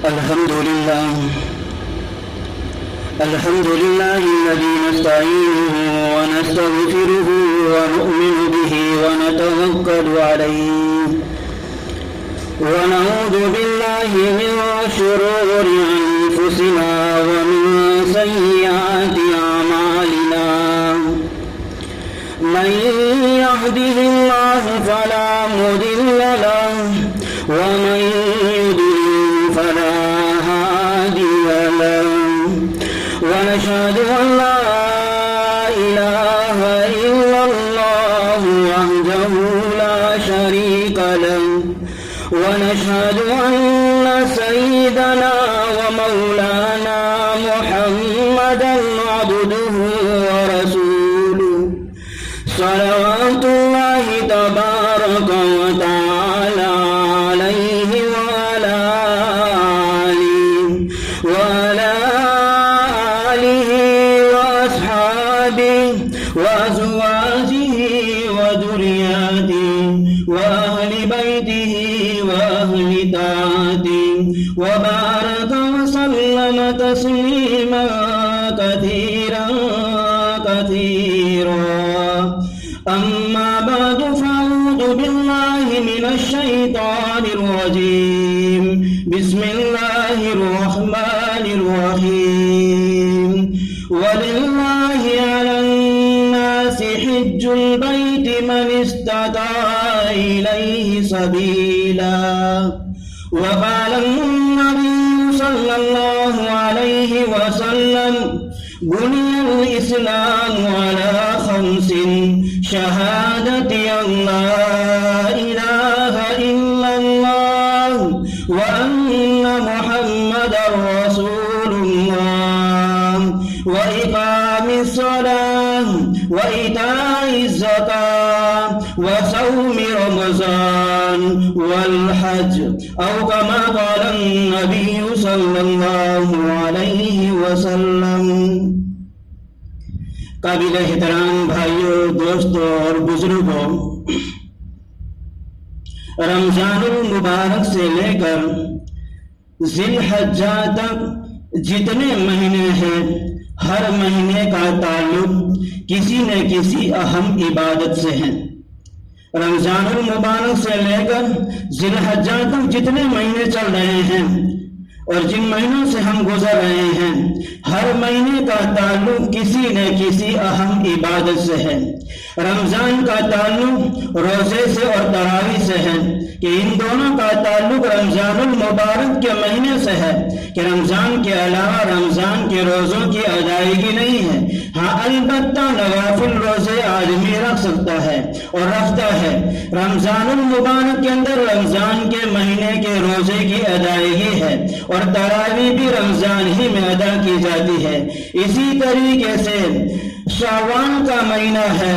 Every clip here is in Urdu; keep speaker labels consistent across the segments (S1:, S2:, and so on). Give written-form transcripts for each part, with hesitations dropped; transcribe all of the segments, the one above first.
S1: الحمد لله الذي نستعينه ونستغفره ونؤمن به ونتوكل عليه ونعوذ بالله من شرور أنفسنا ومن سيئات أعمالنا من يهده الله فلا مضل له ومن يضلل فلا هادي له ونشهد أن لا إله إلا الله وحده لا شريك له ونشهد أن سيدنا ومولانا محمدا عبده ورسوله صلوات الله تبارك وتعالى عليه وعلى آله وأصحابه وأزواجه وذرياته وأهل بيته وأهل طاعته وبارك وسلم تسليما كثيرا أما بعد فأعوذ بالله من الشيطان الرجيم بسم الله الرحمن الرحيم ولله على الناس حج البيت من استطاع إليه سبيلا وقال النبي صلى الله عليه وسلم بني الإسلام على 5 شهادة أن لا إله إلا الله وأن محمدا رسول الله وإقام الصلاة وإيتاء الزكاة وصوم رمضان والحج أو كما قال النبي صلى الله عليه وسلم۔ قابل احترام بھائیوں، دوستوں اور بزرگوں، رمضان المبارک سے لے کر ذی الحجہ تک جتنے مہینے ہیں، ہر مہینے کا تعلق کسی نہ کسی اہم عبادت سے ہے۔ رمضان المبارک سے لے کر ذی الحجہ تک جتنے مہینے چل رہے ہیں اور جن مہینوں سے ہم گزر رہے ہیں، ہر مہینے کا تعلق کسی نہ کسی اہم عبادت سے ہے۔ رمضان کا تعلق روزے سے اور تراویح سے ہے کہ ان دونوں کا تعلق رمضان المبارک کے مہینے سے ہے کہ رمضان کے علاوہ رمضان کے روزوں کی ادائیگی نہیں ہے۔ ہاں البتہ نوافل روزے آدمی رکھ سکتا ہے اور رکھتا ہے۔ رمضان المبارک کے اندر رمضان کے مہینے کے روزے کی ادائیگی ہے اور تراویح بھی رمضان ہی میں ادا کی جاتی ہے۔ اسی طریقے سے شعبان کا مہینہ ہے،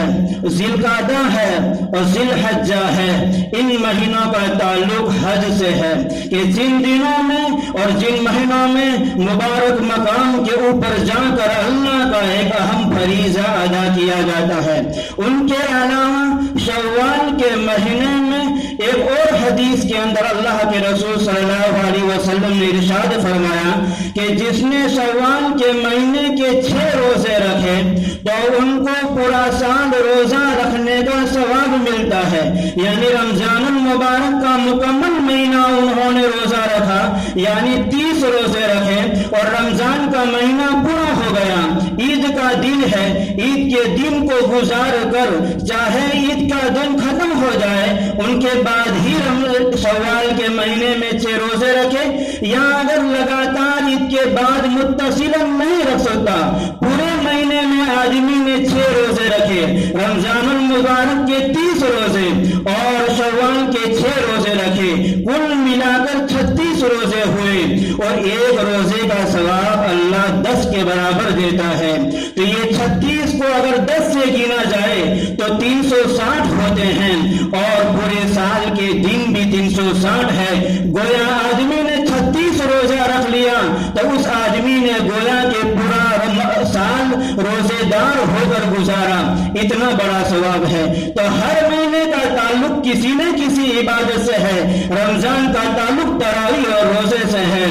S1: ذی القعدہ ہے اور ذی الحجہ ہے۔ ان مہینوں کا تعلق حج سے ہے کہ جن دنوں میں اور جن مہینوں میں مبارک مقام کے اوپر جا کر اللہ کا ایک اہم فریضہ ادا کیا جاتا ہے۔ ان کے علاوہ شوال کے مہینے میں ایک اور حدیث کے اندر اللہ کے رسول صلی اللہ علیہ وسلم نے ارشاد فرمایا کہ جس نے شوال کے مہینے کے 6 روزے رکھے تو ان کو پورا سال روزہ رکھنے کا ثواب ملتا ہے۔ یعنی رمضان المبارک کا مکمل مہینہ انہوں نے روزہ رکھا، یعنی 30 روزے رکھے اور رمضان کا مہینہ پورا ہو گیا۔ عید کا دن ہے، عید کے دن کو گزار کر چاہے عید کا دن ختم ہو جائے ان کے بعد ہی شوال کے مہینے میں 6 روزے رکھے، یا اگر لگاتار عید کے بعد متصلا نہیں رکھ سکتا، پورے مہینے میں آدمی نے 6 روزے رکھے، رمضان المبارک کے 30 روزے اور شوال کے 6 روزے رکھے، کل ملا کر 36 روزے ہوئے اور ایک روزے کا ثواب اللہ 10 کے برابر دیتا ہے۔ تو یہ 36 کو اگر 10 سے گنا جائے تو 360 ہوتے ہیں اور پورے سال کے دن بھی 360 ہے۔ گویا آدمی نے 36 روزہ رکھ لیا تو اس آدمی نے گویا کہ پورا سال روزے دار ہو کر گزارا، اتنا بڑا ثواب ہے۔ تو ہر مہینے کا تعلق کسی نہ کسی عبادت سے ہے۔ رمضان کا تعلق تراویح اور روزے سے ہے،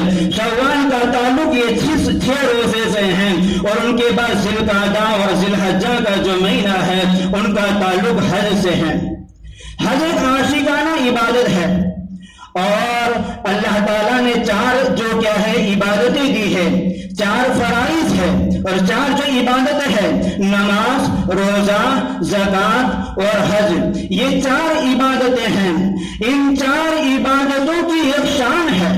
S1: کے بعد ذی القعدہ اور ذی الحجہ کا جو مہینہ ہے ان کا تعلق حج سے ہے۔ حج ایک عاشقانہ عبادت ہے اور اللہ تعالیٰ نے چار جو کیا ہے عبادتیں دی ہے، چار فرائض ہے اور چار جو عبادتیں ہے، نماز، روزہ، زکوٰۃ اور حج، یہ چار عبادتیں ہیں۔ ان چار عبادتوں کی ایک شان ہے،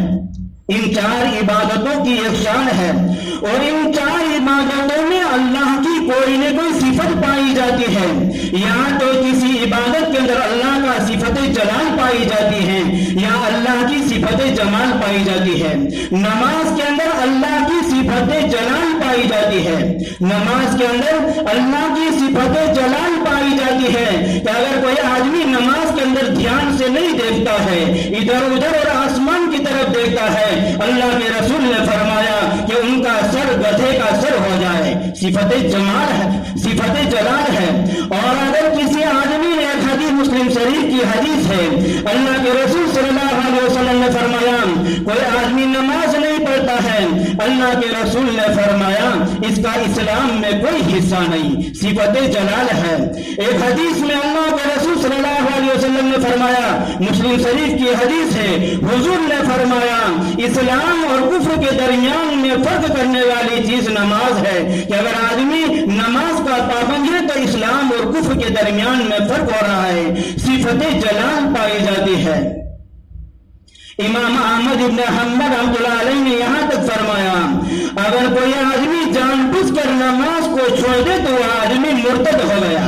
S1: ان چار عبادتوں کی ایک شان ہے اور ان چار عبادتوں میں اللہ کی کوئی نہ کوئی صفت پائی جاتی ہے۔ یا تو کسی عبادت کے اندر اللہ کا صفت جلال پائی جاتی ہے یا اللہ کی صفت جمال پائی جاتی ہے۔ نماز کے اندر اللہ کی صفت جلال پائی جاتی ہے، نماز کے اندر اللہ کی صفت جلال پائی جاتی ہے کہ اگر کوئی آدمی نماز کے اندر دھیان سے نہیں دیکھتا ہے، ادھر ادھر اور آسمان کی طرف دیکھتا ہے، اللہ کے رسول نے فرمایا کہ ان کا سر گدھے کا سر ہو جائے۔ صفت جمال ہے، صفت جلال ہے۔ اور اگر کسی آدمی نے، ایک حدیث مسلم شریف کی حدیث ہے، اللہ کے رسول صلی اللہ علیہ وسلم نے فرمایا کوئی آدمی نماز نہیں پڑھتا ہے، اللہ کے رسول نے فرمایا اس کا اسلام میں کوئی حصہ نہیں، صفت جلال ہے۔ ایک حدیث میں اللہ کے رسول صلی اللہ علیہ وسلم نے فرمایا، مسلم شریف کی حدیث ہے، حضور نے فرمایا اسلام اور کفر کے درمیان میں فرق کرنے والی چیز نماز ہے کہ اگر آدمی نماز کا پابند ہے تو اسلام اور کفر کے درمیان میں فرق ہو رہا ہے، صفت جلال پائی جاتی ہے۔ امام احمد ابن حنبل رحمۃ اللہ علیہ نے یہاں تک فرمایا اگر کوئی آدمی جان بوجھ کر نماز کو چھوڑ دے تو وہ آدمی مرتد ہو گیا۔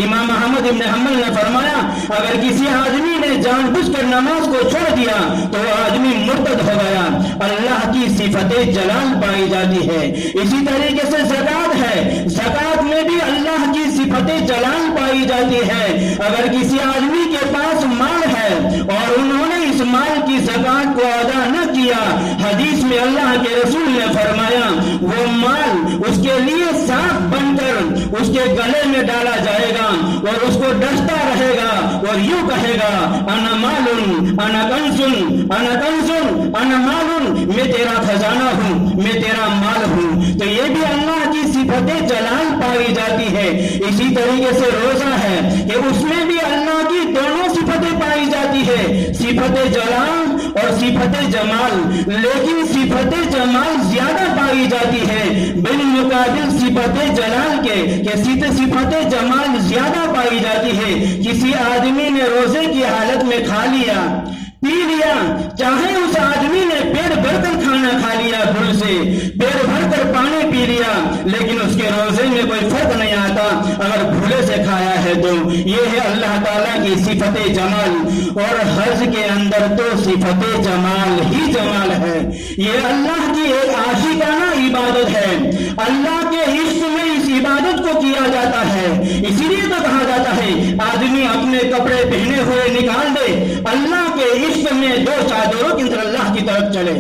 S1: امام احمد ابن حنبل نے فرمایا اگر کسی آدمی نے جان بوجھ کر نماز کو چھوڑ دیا تو وہ آدمی مرتد ہو گیا۔ اللہ کی صفت جلال پائی جاتی ہے۔ اسی طریقے سے زکوٰۃ ہے، زکوٰۃ میں بھی اللہ کی صفت جلال پائی جاتی ہے۔ اگر کسی آدمی کے پاس مال ہے اور انہوں نے اس مال کی زکوٰۃ کو ادا نہ کیا، حدیث میں اللہ کے رسول نے فرمایا وہ مال اس کے لیے سانپ بن کر اس کے گلے میں ڈالا جائے گا اور اس کو ڈستا رہے گا اور یوں کہے گا انا مالن انا کنزن انا کنزن انا مالن، میں تیرا خزانہ ہوں، میں تیرا مال ہوں۔ تو یہ بھی اللہ کی صفت جلال پائی جاتی ہے۔ اسی طریقے سے روزہ ہے کہ اس میں بھی اللہ کی دونوں صفتیں پائی جاتی ہے، صفت جلال اور صفت جمال، لیکن صفت جمال زیادہ پائی جاتی ہے بالمقابل صفت جلال کے، کہ صفت جمال زیادہ پائی جاتی ہے۔ کسی آدمی نے روزے کی حالت میں کھا لیا، پی لیا، چاہے اس آدمی نے پیٹ بھر کر کھانا کھا لیا، بھول سے پیٹ بھر کر پانی پی لیا، لیکن اس کے روزے میں کوئی فرق نہیں آتا اگر بھولے سے کھایا ہے تو۔ یہ ہے اللہ تعالیٰ کی صفت جمال، اور حج کے اندر تو صفت جمال ہی جمال ہے۔ یہ اللہ کی ایک عاشقانہ عبادت ہے، اللہ کے عشق میں اس عبادت کو کیا جاتا ہے۔ اسی لیے تو کہا جاتا ہے آدمی اپنے کپڑے پہنے ہوئے نکال دے، اللہ کے عشق میں دو چادروں کے اندر اللہ کی طرف چلے۔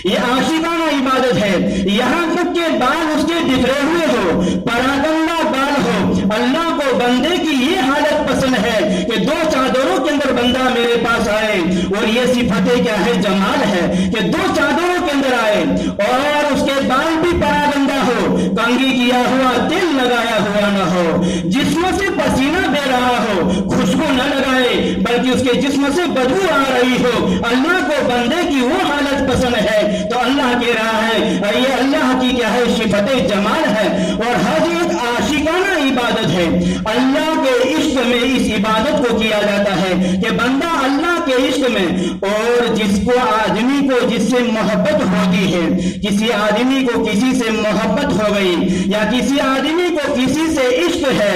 S1: یہ عاشقانہ عبادت ہے، یہاں تک کہ بال اس کے بکھرے ہوئے ہو، پراگندہ بال ہو، اللہ کو بندے کی یہ حالت پسند ہے کہ دو چادروں کے اندر بندہ میرے پاس آئے، اور یہ صفت کیا ہے؟ جمال ہے کہ دو چادروں کے اندر آئے اور اس کے بال بھی پراگندہ ہو، کنگھی کیا ہوا، تیل لگایا ہوا نہ ہو، جسم سے پسینہ بہ رہا ہو، خوشبو نہ لگائے بلکہ اس کے جسم سے بدبو آ رہی ہو۔ اللہ کو بندے کی وہ حالت پسند ہے تو اللہ کہہ رہا ہے یہ اللہ کی کیا ہے؟ صفت جمال ہے۔ اور حج ایک عاشقانہ عبادت ہے، اللہ کے عشق میں اس عبادت کو کیا جاتا ہے کہ بندہ اللہ کے عشق میں، اور جس کو آدمی کو جس سے محبت ہوتی ہے، کسی آدمی کو کسی سے محبت ہو گئی یا کسی آدمی کو کسی سے عشق ہے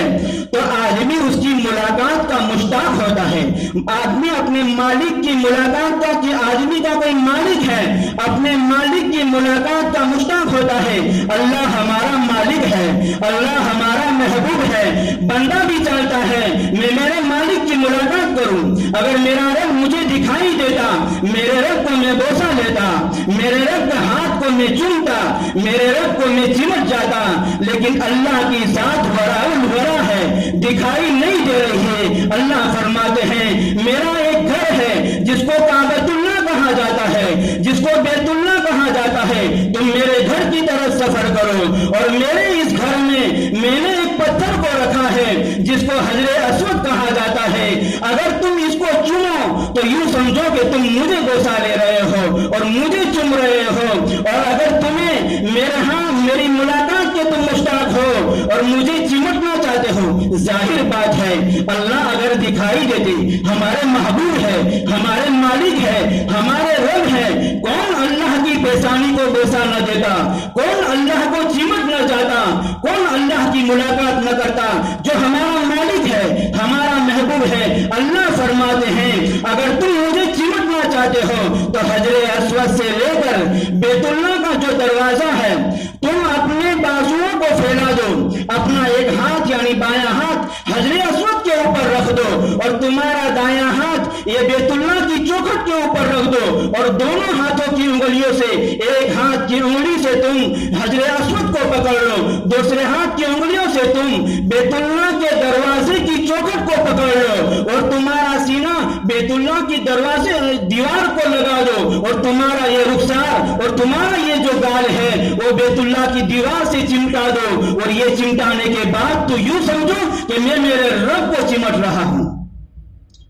S1: تو آدمی اس کی ملاقات کا مشتاق ہوتا ہے۔ آدمی اپنے مالک کی ملاقات کا، کہ آدمی کا کوئی مالک ہے، اپنے مالک کی ملاقات کا مشتاق ہوتا ہے۔ اللہ ہمارا مالک ہے، اللہ ہمارا محبوب ہے، بندہ بھی چاہتا ہے میں میرے مالک کی ملاقات کروں۔ اگر میرا رب مجھے دکھائی دیتا، میرے رب کو میں بوسہ لیتا، میرے رب کے ہاتھ کو میں چومتا، میرے رب کو میں چمٹ جاتا، لیکن اللہ کی ذات ورا ہے، دکھائی نہیں دے رہی ہے۔ اللہ فرماتے ہیں میرا ایک گھر ہے جس کو کعبۃ اللہ کہا جاتا ہے، جس کو بیت اللہ کہا جاتا ہے، تم میرے گھر کی طرف سفر کرو، اور میرے اس گھر میں میں نے ایک پتھر کو رکھا ہے جس کو حجر اسود کہا جاتا ہے، اگر تم اس کو چومو تو یوں سمجھو کہ تم مجھے بوسا لے رہے ہو اور مجھے چوم رہے ہو، اور اگر تمہیں میرے ہاں میری ملاقات کے تم مشتاق ہو اور مجھے چمٹنا چاہتے ہو، ظاہر بات ہے اللہ اگر دکھائی دیتی، ہمارے محبوب ہے، ہمارے مالک ہے، ہمارے رب ہے، کون اللہ کی پیشانی کو بوسا نہ دیتا، کون اللہ کو چمٹ نہ چاہتا، کون اللہ کی ملاقات نہ کرتا، جو ہمارا مالک ہے، ہمارا محبوب ہے۔ اللہ فرماتے ہیں اگر تم مجھے چمٹنا چاہتے ہو تو حجر اسود سے لے کر بیت اللہ کا جو دروازہ ہے تم اپنے بازوؤں کو پھیلا دو، اپنا ایک ہاتھ یعنی بایاں ہاتھ حجر اسود کے اوپر رکھ دو اور تمہارا دایاں ہاتھ یہ بیت اللہ کی چوکھٹ کے اوپر رکھ دو، اور دونوں ہاتھوں کی انگلیوں سے ایک ہاتھ کی انگلی سے تم حجر اسود کو پکڑ لو، دوسرے ہاتھ کی انگلیوں سے تم بیت اللہ کے دروازے کی چوکھٹ کو پکڑ لو، اور تمہارا سینہ بیت اللہ کی دروازے دیوار کو لگا دو، اور تمہارا یہ رخسار اور تمہارا یہ جو گال ہے وہ بیت اللہ کی دیوار سے چمٹا دو، اور یہ چمٹانے کے بعد تو یوں سمجھو کہ میں میرے رب کو چمٹ رہا ہوں۔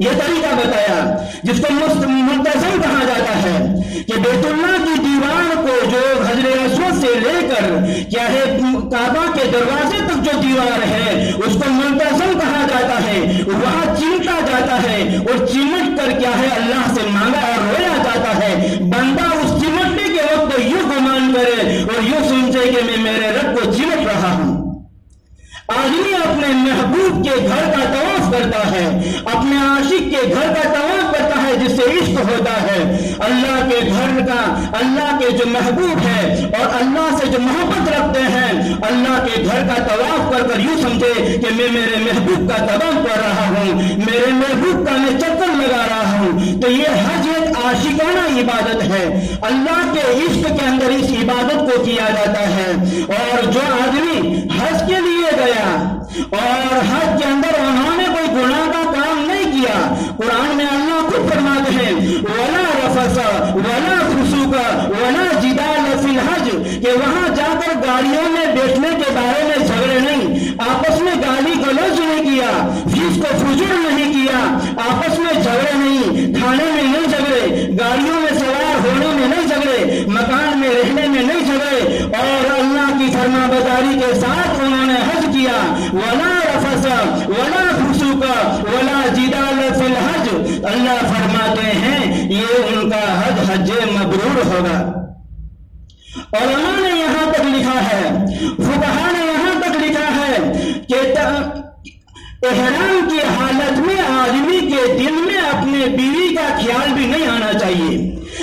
S1: یہ طریقہ بتایا جس کو منتظم کہا جاتا ہے کہ بیت اللہ کی دیوار کو جو حجر اسود سے لے کر کیا ہے کعبہ کے دروازے تک جو دیوار ہے اس کو منتظم کہا جاتا ہے، وہاں چمٹا جاتا ہے، اور چمٹ کر کیا ہے اللہ سے مانگا اور رویا جاتا ہے۔ بندہ اس چمٹنے کے وقت یوں گمان کرے اور یوں سمجھے کہ میں میرے رب کو چمٹ رہا ہوں۔ آدمی اپنے محبوب کے گھر کا طواف کرتا ہے، اپنے عاشق کے گھر کا طواف کرتا ہے جس سے عشق ہوتا ہے، اللہ کے گھر کا، اللہ کے جو محبوب ہے اور اللہ سے جو محبت رکھتے ہیں، اللہ کے گھر کا طواف کر کر یوں سمجھے کہ میں میرے محبوب کا طواف کر رہا ہوں، میرے محبوب کا میں چکر لگا رہا ہوں۔ تو یہ حج ایک عاشقانہ عبادت ہے، اللہ کے عشق کے اندر اس عبادت کو کیا جاتا ہے۔ اور جو آدمی حج کے لیے گیا اور حج کے اندر انہوں نے کوئی گناہ کا کام نہیں کیا، قرآن میں اللہ خود فرماتے ہیں وَلَا رَفَثَ وَلَا فُسُوقَ وَلَا جِدَالَ فِي الْحَجِّ، کہ وہاں جا کر گاڑیوں میں بیٹھنے کے بارے میں جھگڑے نہیں، آپس میں گالی گلوچ نہیں کیا، فسق و فجور نہیں کیا، آپس میں جھگڑے نہیں، کھانے میں نہیں جھگڑے، گاڑیوں میں سوار ہونے میں نہیں جھگڑے، مکان میں رہنے میں نہیں جھگڑے، اور اللہ کی فرما برداری کے ساتھ انہوں نے حج کیا۔ وَلَا رَفَثَ وَلَا فُسُوقَ وَلَا جِدَالَ فِي الْحَجِّ، اللہ فرماتے ہیں یہ ان کا حج حج مبرور ہوگا۔ علماء نے یہاں تک لکھا ہے، فقہاء نے یہاں تک لکھا ہے کہ احرام کی حالت میں آدمی کے دل میں اپنے بیوی کا خیال بھی نہیں آنا چاہیے۔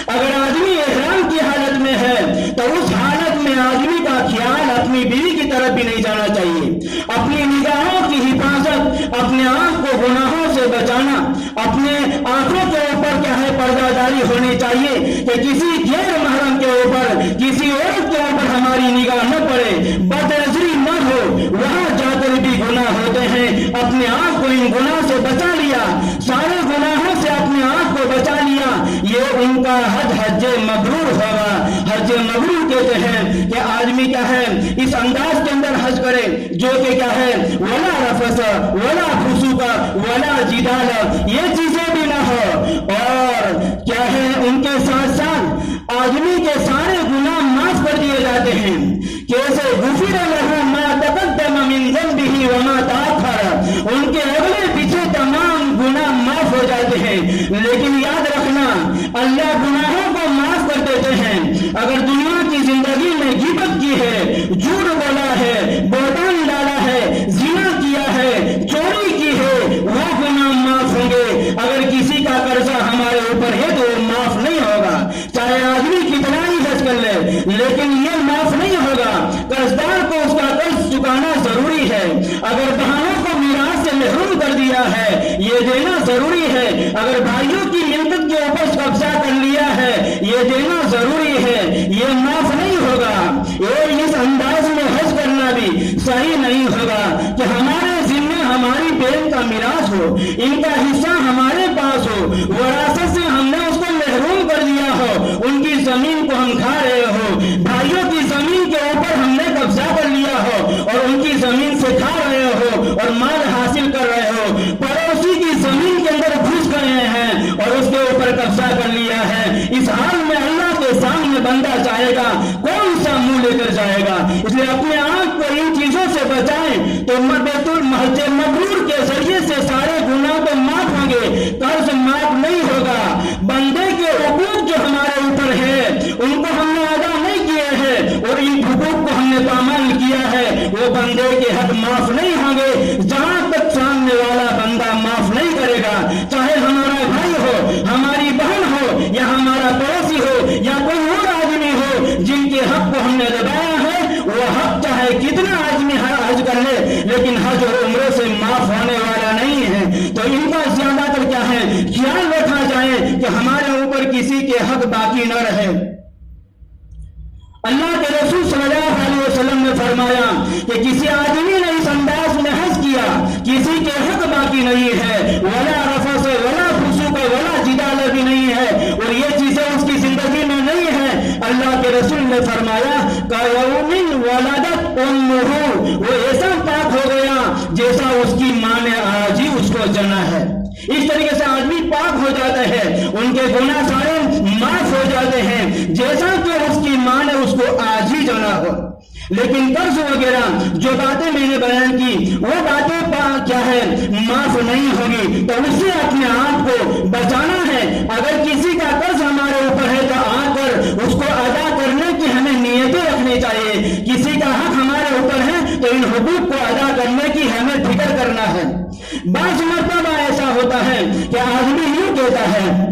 S1: اگر آدمی احرام کی حالت میں ہے تو اس حالت میں آدمی کا خیال اپنی بیوی کی طرف بھی نہیں جانا چاہیے۔ اپنی نگاہوں کی حفاظت، اپنے آنکھ کو گناہوں سے بچانا، اپنے آنکھوں کے اوپر کیا ہے پردہ داری ہونی چاہیے کہ کسی غیر محرم کے اوپر، کسی عورت کے اوپر ہماری نگاہ نہ پڑے، بد نظری نہ ہو، وہاں جا کر بھی گناہ ہوتے ہیں۔ اپنے آپ کو ان گناہ سے بچا لیا، سارے گناہوں سے اپنے آپ کو بچا لیا، یہ ان کا حج حج مبرور ہوگا۔ حج مبرور کہتے ہیں کہ آدمی کیا ہے اس انداز کے اندر حج کرے جو کہ کیا ہے ولا رفث ولا فسوق ولا جدال، یہ چیزیں بھی نہ ہو، اور کیا ہے ان کے ساتھ ساتھ آدمی کے سارے گناہ معاف کر دیے جاتے ہیں۔ کیسے غفر له ما تقدم من ذنبه وما تأخر، ان کے اگلے پیچھے تمام گناہ معاف ہو جاتے ہیں۔ لیکن یاد رکھنا اللہ گناہوں کو معاف کر دیتے ہیں۔ اگر دنیا کی زندگی میں غیبت کی ہے، جھوٹ بولا ہے، بہتان ڈالا ہے، زنا کیا ہے، چوری کی ہے، وہ گناہ معاف ہوں گے۔ اگر کسی کا قرضہ ہمارے اوپر ہے تو وہ معاف نہیں ہوگا، چاہے آدمی کتنا ہی حج کر لے، لیکن یہ معاف نہیں ہوگا۔ قرضدار کو اس کا قرض چکانا ضروری ہے۔ اگر بہنوں کو میراث سے محروم کر دیا ہے یہ دینا ضروری ہے۔ اگر بھائیوں کی ملکت کے اوپر قبضہ کر لیا ہے یہ دینا ضروری ہے، یہ معاف نہیں ہوگا۔ اور اس انداز میں حج کرنا بھی صحیح نہیں ہوگا کہ ہمارے ذمہ ہماری بہن کا میراث ہو، ان کا حصہ ہمارے پاس ہو، وراثت سے ہم نے اس کو محروم کر دیا ہو، ان کی زمین کو ہم کھا رہے ہو، بھائیوں کی زمین کے اوپر ہم بندہ چاہے گا کون سا منہ لے کر جائے گا؟ اس لیے اپنے آپ کو ان چیزوں سے بچائیں تو بیت المحج مبرور کے ذریعے سے سارے گناہ تو معاف ہوں گے، قرض معاف نہیں ہوگا۔ بندے کے حقوق جو ہمارے اوپر ہے ان کو ہم نے ادا نہیں کیے ہیں اور ان حقوق کو ہم نے پامال کیا ہے، وہ بندے کے حق معاف نہیں ہوں گے جہاں تک سامنے والا بندہ معاف نہیں کرے گا، چاہے ہمارا بھائی ہو، ہماری بہن ہو، یا ہمارا پڑوسی ہو، یا کوئی اور آدمی ہو جن کے حق کو ہم نے دبایا ہے، وہ حق چاہے کتنا آدمی حج کر لے لیکن حج اور عمرے سے معاف ہونے والا نہیں ہے۔ تو ان کا زیادہ تر کیا ہے، خیال رکھا جائے کہ ہمارے اوپر کسی کے حق باقی نہ رہے۔ اللہ کے رسول صلی اللہ علیہ وسلم نے فرمایا کہ کسی آدمی نے اس انداز میں حج کیا، کسی کے حق باقی نہیں ہے، ولا رفث ولا فسوق ولا جدال بھی نہیں ہے، اور یہ چیزیں اس کی زندگی میں نہیں ہے۔ اللہ کے رسول نے فرمایا کایوم ولدت امہ، وہ ایسا پاک ہو گیا جیسا اس کی ماں نے آج ہی اس کو جنا ہے۔ اس طریقے سے آدمی پاک ہو جاتا ہے، ان کے گناہ سارے معاف ہو جاتے ہیں جیسا کہ اس کی ماں نے اس کو آج ہی جنا ہو۔ لیکن قرض وغیرہ جو باتیں میں نے بیان کی وہ باتیں کیا ہے، معاف نہیں ہوگی، تو اس سے اپنے آپ کو بچانا ہے۔ اگر کسی کا قرض ہمارے اوپر ہے تو آ کر اس کو ادا کرنے کی ہمیں نیتیں رکھنی چاہیے۔ کسی کا حق ہمارے اوپر ہے تو ان حقوق کو ادا کرنے کی ہمیں فکر کرنا ہے۔ بعض مرتبہ ایسا ہوتا ہے کہ آدمی یوں کہتا ہے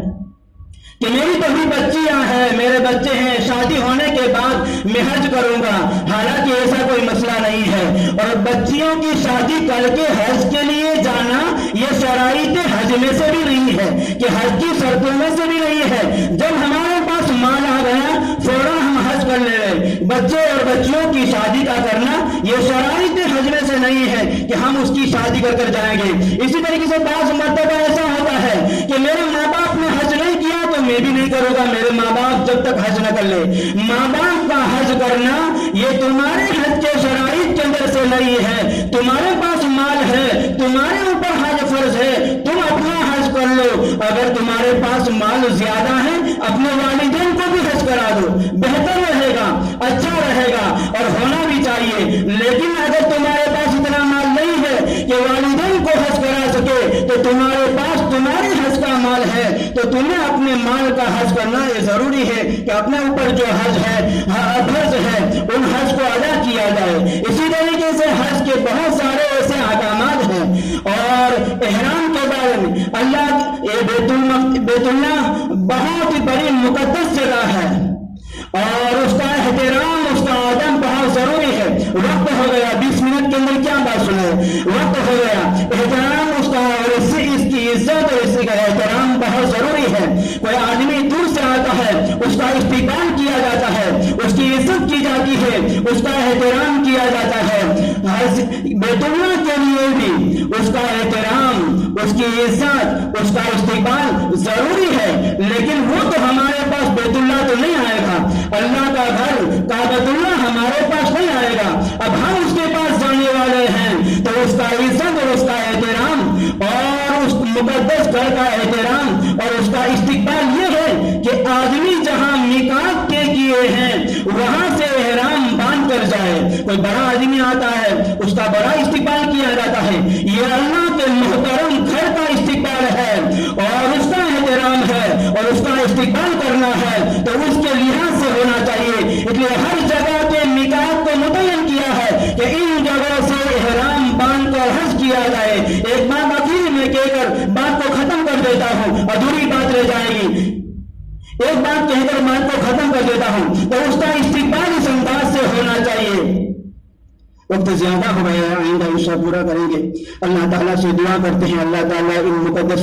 S1: کہ میری تو بھی بچیاں ہیں، میرے بچے ہیں، شادی ہونے کے بعد میں حج کروں گا، حالانکہ ایسا کوئی مسئلہ نہیں ہے۔ اور بچیوں کی شادی کر کے حج کے لیے جانا یہ شرائط حج میں سے بھی نہیں ہے، کہ حج کی شرطوں میں سے بھی نہیں ہے۔ جب ہمارے پاس مال آ گیا فوراً ہم حج کر لے رہے، بچے اور بچیوں کی شادی کا کرنا یہ شرائط حج میں سے نہیں ہے کہ ہم اس کی شادی کر کر جائیں گے۔ اسی طریقے سے بعض مرتبہ ایسا ہوتا ہے کہ میرے ماں باپ نے حج نہیں کیا تو میں بھی نہیں کروں گا، میرے ماں باپ جب تک حج نہ کر لے۔ ماں باپ کا حج کرنا یہ تمہارے حج کے شرائط کے اندر سے نہیں ہے۔ تمہارے پاس مال ہے، تمہارے اوپر حج فرض ہے، تم اپنا حج کر لو۔ اگر تمہارے پاس مال زیادہ ہے اپنے والدین کو بھی حج کرا دو، بہتر رہے گا، اچھا رہے گا اور ہونا بھی چاہیے۔ لیکن اگر تمہارے پاس اتنا مال نہیں ہے کہ والدین کو حج کرا سکے تو تمہارے پاس تمہارے حج کا مال ہے تو تمہیں اپنے مال کا حج کرنا یہ ضروری ہے کہ اپنے اوپر جو حج ہے فرض ہے ان حج کو ادا کیا جائے۔ اسی طریقے سے حج کے بہت سارے ایسے احکامات ہیں، اور احرام کے بارے میں بیت اللہ بہت ہی بڑی مقدس جگہ ہے اور اس کا احترام، اس کا ادب بہت ضروری ہے۔ وقت ہو گیا، 20 منٹ کے اندر کیا بات سنے، وقت ہو گیا۔ احترام اس کا اور اس کی عزت اور اس کا احترام بہت ضروری ہے۔ کوئی آدمی دور سے آتا ہے اس کا استقبال کیا جاتا ہے، اس کی عزت کی جاتی ہے، اس کا احترام کیا جاتا ہے۔ بیت اللہ کے لیے بھی اس کا احترام، اس کی عزت، اس کا استقبال ضروری ہے، لیکن وہ تو ہمارے پاس بیت اللہ تو نہیں آئے گا، اللہ کا گھر کعبۃ اللہ ہمارے پاس نہیں آئے گا۔ اب ہم اس کے پاس جانے والے ہیں تو اس کا عزت اور اس کا احترام اور اس مقدس گھر کا احترام اور اس کا استقبال یہ ہے کہ آدمی جہاں میقات کے کیے ہیں وہاں سے احرام باندھ کر جائے۔ کوئی بڑا آدمی آتا ہے اس کا بڑا استقبال کیا جاتا ہے، یہ اللہ کے محترم گھر کا استقبال ہے اور اس کا احترام ہے اور اس کا استقبال کرنا ہے تو اس کے لحاظ سے ہونا چاہیے۔ اس لیے ہر جگہ کے میقات کو متعین کیا ہے کہ ان جگہوں سے احرام باندھ کر حج کیا جائے۔ ایک بات آخر میں کہہ کر بات کو ختم کر دیتا ہوں، ادھوری بات رہ جائے گی۔ ایک بات کہہ کر بات کو ختم کر دیتا ہوں تو اس کا استقبال اس انداز سے ہونا چاہیے۔ وقت زیادہ ہو گیا، آئندہ انشاءاللہ پورا کریں گے۔ اللہ تعالیٰ سے دعا کرتے ہیں اللہ تعالیٰ ان مقدس